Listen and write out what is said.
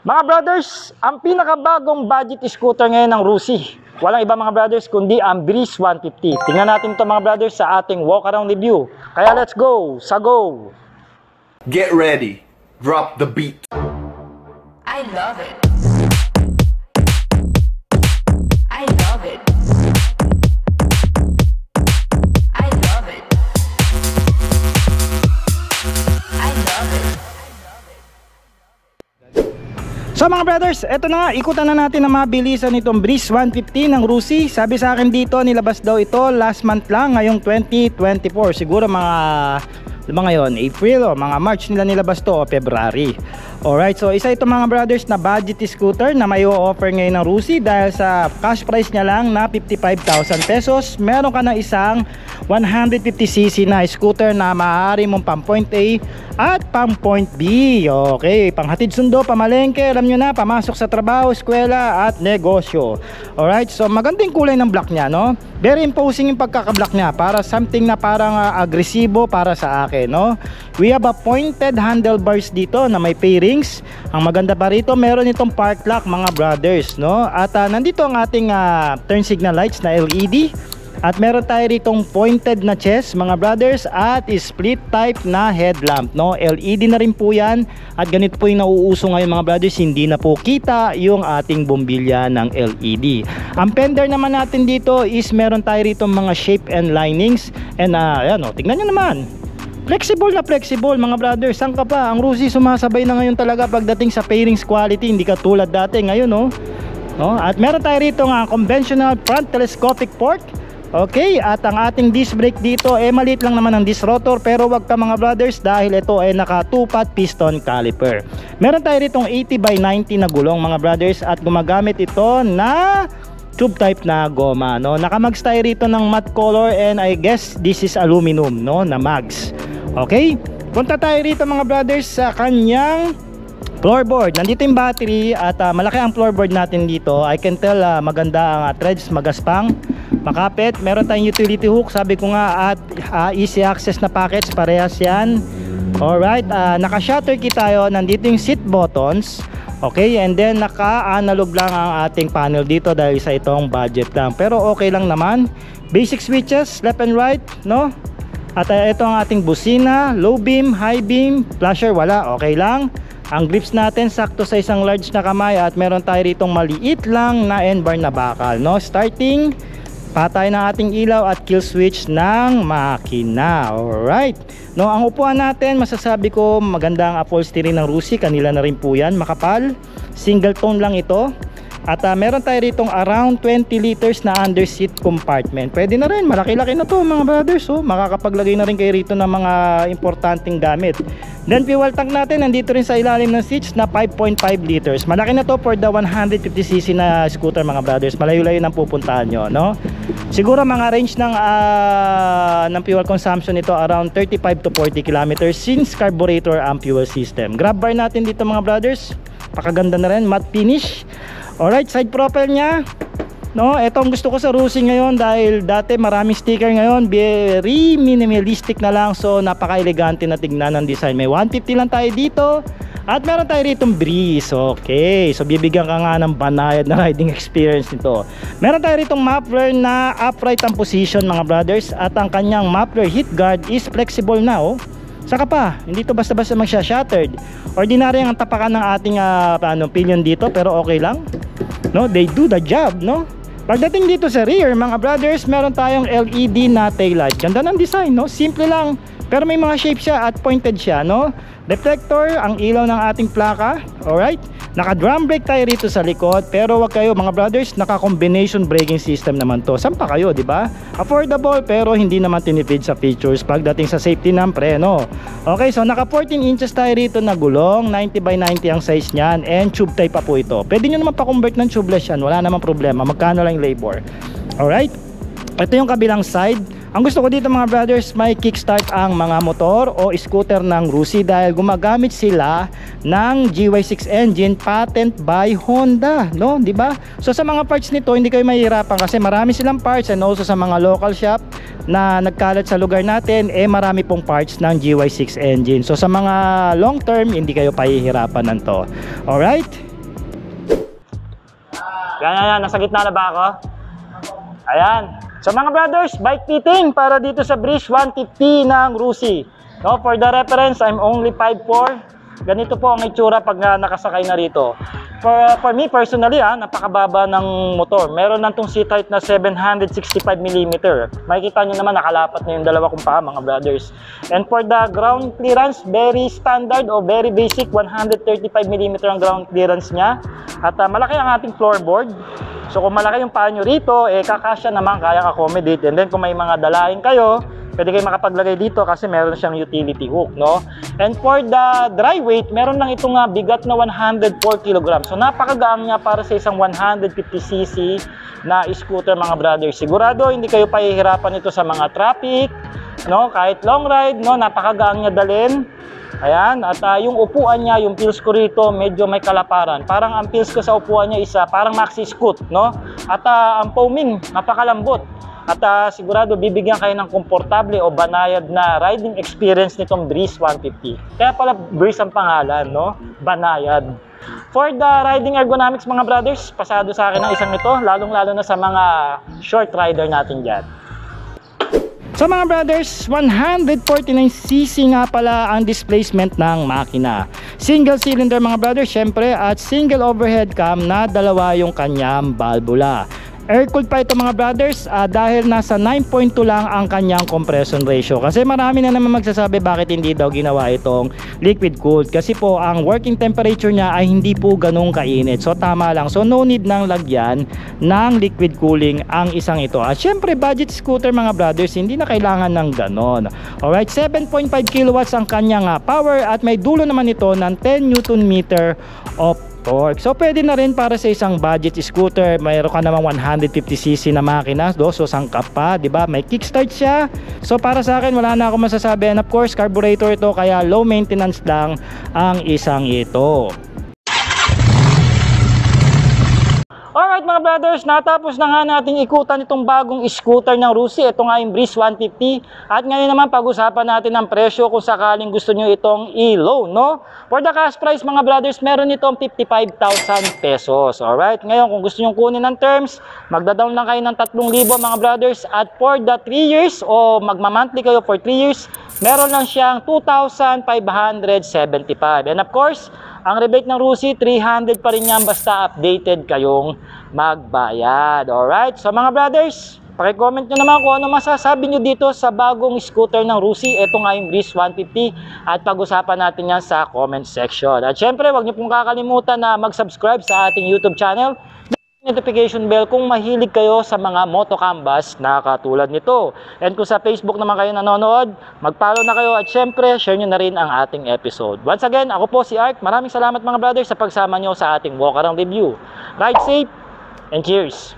Mga brothers, ang pinakabagong budget scooter ngayon ng Rusi. Walang iba mga brothers kundi ang Breeze 150. Tingnan natin ito mga brothers sa ating walk around review. Kaya let's go! Sa go! Get ready. Drop the beat. I love it. I love it. I love it. I love it. So mga brothers, eto na nga, ikutan na natin ang mabilisan nitong Breeze 150 ng Rusi. Sabi sa akin dito, nilabas daw ito last month lang, ngayong 2024. Siguro mga ngayon, April o mga March nila nilabas to o February. Alright, so isa ito mga brothers na budget scooter na may offer ngayon ng Rusi dahil sa cash price niya lang na 55,000 pesos. Meron ka na isang 150cc na scooter na maaari mong pang point A at pang point B. Okay, panghatid sundo, pamalengke, alam nyo na, pamasok sa trabaho, eskwela at negosyo. Alright, so magandang kulay ng block niya, no? Very imposing yung pagkaka-block niya, para something na parang agresibo para sa akin, no? We have a pointed handlebars dito na may pairings. Ang maganda pa rito, meron itong park lock mga brothers, no? At nandito ang ating turn signal lights na LED. At meron tayo ritong pointed na chest mga brothers at split type na headlamp, no? LED na rin po yan. At ganito po yung nauuso ngayon mga brothers, hindi na po kita yung ating bombilya ng LED. Ang fender naman natin dito is meron tayo ritong mga shape and linings. And ayan, no, tingnan nyo naman, flexible na flexible mga brothers. Saan ka pa? Ang Rusi sumasabay na ngayon talaga pagdating sa pairings quality, hindi ka tulad dati ngayon, no? At meron tayo rito nga conventional front telescopic port. Okay, at ang ating disc brake dito maliit lang naman ang disc rotor, pero wag ka mga brothers dahil ito ay naka 2-pot piston caliper. Meron tayo ritong 80/90 na gulong mga brothers at gumagamit ito na tube type na goma, no? Nakamags tayo rito ng matte color and I guess this is aluminum, no, na mags. Okay, punta tayo rito mga brothers sa kanyang floorboard. Nandito yung battery at malaki ang floorboard natin dito. I can tell maganda ang threads, magaspang, makapit. Meron tayong utility hook, sabi ko nga, at easy access na package, parehas yan. Alright, naka-shutter key tayo. Nandito yung seat buttons. Okay, and then naka-analog lang ang ating panel dito dahil sa itong budget lang. Pero okay lang naman. Basic switches, left and right, no? At ito ang ating busina, low beam, high beam, flasher, wala, okay lang. Ang grips natin sakto sa isang large na kamay at meron tayo ritong maliit lang na N-bar na bakal, no? Starting, patay ng ating ilaw at kill switch ng makina. Alright, no, ang upuan natin masasabi ko maganda ang upholstery ng Rusi, kanila na rin po yan, makapal, single tone lang ito. At meron tayo ritong around 20 liters na under seat compartment. Pwede na rin, malaki-laki na to mga brothers, so makakapaglagay na rin kayo rito ng mga importanteng gamit. Then fuel tank natin nandito rin sa ilalim ng seats na 5.5 liters. Malaki na to for the 150cc na scooter mga brothers. Malayo-layo nang pupuntahan nyo, no? Siguro mga range ng fuel consumption nito around 35 to 40 kilometers since carburetor ang fuel system. Grab bar natin dito mga brothers, pakaganda na rin, matte finish. Alright, side profile nya, no, ito ang gusto ko sa Rusi ngayon dahil dati maraming sticker, ngayon very minimalistic na lang, so napaka-elegante na tignan ng design. May 150 lang tayo dito at meron tayo ritong Breeze. Okay, so bibigyan ka nga ng banayad na riding experience nito. Meron tayo ritong muffler na upright ang position mga brothers at ang kanyang muffler heat guard is flexible na, oh. Saka pa, hindi to basta-basta magsha-shattered. Ordinary ang tapakan ng ating pillion dito, pero okay lang, no? They do the job, no? Pagdating dito sa rear mga brothers, meron tayong LED na taillight. Ganda ng design, no? Simple lang, pero may mga shape siya at pointed siya, no? Reflector, ang ilaw ng ating plaka. Alright, naka drum brake tayo rito sa likod, pero wag kayo mga brothers, naka combination braking system naman to. Saan pa kayo, di ba? Affordable pero hindi naman tinipid sa features pagdating sa safety ng preno. Okay, so naka 14 inches tayo rito na gulong, 90/90 ang size niyan, and tube type pa po ito. Pwede nyo naman pa-convert ng tubeless yan, wala namang problema, magkano lang yung labor. Alright, ito yung kabilang side. Ang gusto ko dito mga brothers, may kickstart ang mga motor o scooter ng Rusi dahil gumagamit sila ng GY6 engine patent by Honda, no, di ba? So sa mga parts nito hindi kayo mahihirapan kasi marami silang parts, and also sa mga local shop na nagkalat sa lugar natin, marami pong parts ng GY6 engine. So sa mga long term hindi kayo pahihirapan nito. Alright? Yan. Nasa gitna na ba ako? Ayan. So mga brothers, bike fitting para dito sa Breeze 150 ng Rusi. No, for the reference, I'm only 5'4". Ganito po ang itsura pag nakasakay na rito. For me personally, napakababa ng motor. Meron lang tong seat height na 765mm. Makikita nyo naman nakalapat na yung dalawa kong paa, mga brothers. And for the ground clearance, very standard o very basic, 135mm ang ground clearance niya. At malaki ang ating floorboard. So kung malaki yung paa nyo rito, kakasya naman, kayang accommodate. And then kung may mga dalahin kayo, pwede kayo makapaglagay dito kasi meron siyang utility hook, no? And for the dry weight, meron lang itong bigat na 104 kg. So napakagaang niya para sa isang 150cc na scooter, mga brothers. Sigurado hindi kayo pahihirapan ito sa mga traffic, no? Kahit long ride, no? Napakagaang niya dalhin. Ayan, at yung upuan niya, yung feels ko rito, medyo may kalaparan. Parang ang feels ko sa upuan niya is parang maxi scoot, no? At ang foaming, napakalambot. At sigurado bibigyan kayo ng komportable o banayad na riding experience nitong Breeze 150. Kaya pala Breeze ang pangalan, no? Banayad. For the riding ergonomics, mga brothers, pasado sa akin ang isang ito, lalong-lalo na sa mga short rider natin dyan. So mga brothers, 149cc nga pala ang displacement ng makina. Single cylinder, mga brothers, syempre, at single overhead cam na dalawa yung kanyang valvula. Air-cooled pa ito, mga brothers, dahil nasa 9.2 lang ang kanyang compression ratio. Kasi marami na naman magsasabi bakit hindi daw ginawa itong liquid cooled. Kasi po ang working temperature niya ay hindi po ganun kainit. So tama lang. So no need nang lagyan ng liquid cooling ang isang ito. At syempre budget scooter, mga brothers, hindi na kailangan ng ganon. Alright, 7.5 kilowatts ang kanyang power at may dulo naman ito ng 10 Newton meter of torque. So pwede na rin para sa isang budget scooter. Mayroon ka namang 150cc na makina, so sangkap pa, 'di ba? May kickstart siya. So para sa akin wala na ako masasabi. And of course, carburetor ito, kaya low maintenance lang ang isang ito. Alright mga brothers, natapos na nga nating ikutan itong bagong scooter ng Rusi. Ito nga yung Breeze 150. At ngayon naman pag-usapan natin ang presyo kung sakaling gusto nyo itong i-loan, no? For the cash price, mga brothers, meron itong 55,000 pesos. Alright, ngayon kung gusto nyo kunin ng terms, magda-down lang kayo ng 3,000, mga brothers. At for the 3 years o magma-monthly kayo for 3 years, meron lang siyang 2,575. And of course, ang rebate ng Rusi, 300 pa rin yan basta updated kayong magbayad. Alright? So mga brothers, paki-comment nyo naman kung ano masasabi nyo dito sa bagong scooter ng Rusi. Ito nga yung Breeze 150 at pag-usapan natin yan sa comment section. At syempre, huwag nyo pong kakalimutan na mag-subscribe sa ating YouTube channel. Notification bell kung mahilig kayo sa mga motocambas na katulad nito. And kung sa Facebook naman kayo nanonood, mag-follow na kayo at syempre share nyo na rin ang ating episode. Once again, ako po si Ark. Maraming salamat, mga brothers, sa pagsama nyo sa ating walk around review. Ride safe and cheers!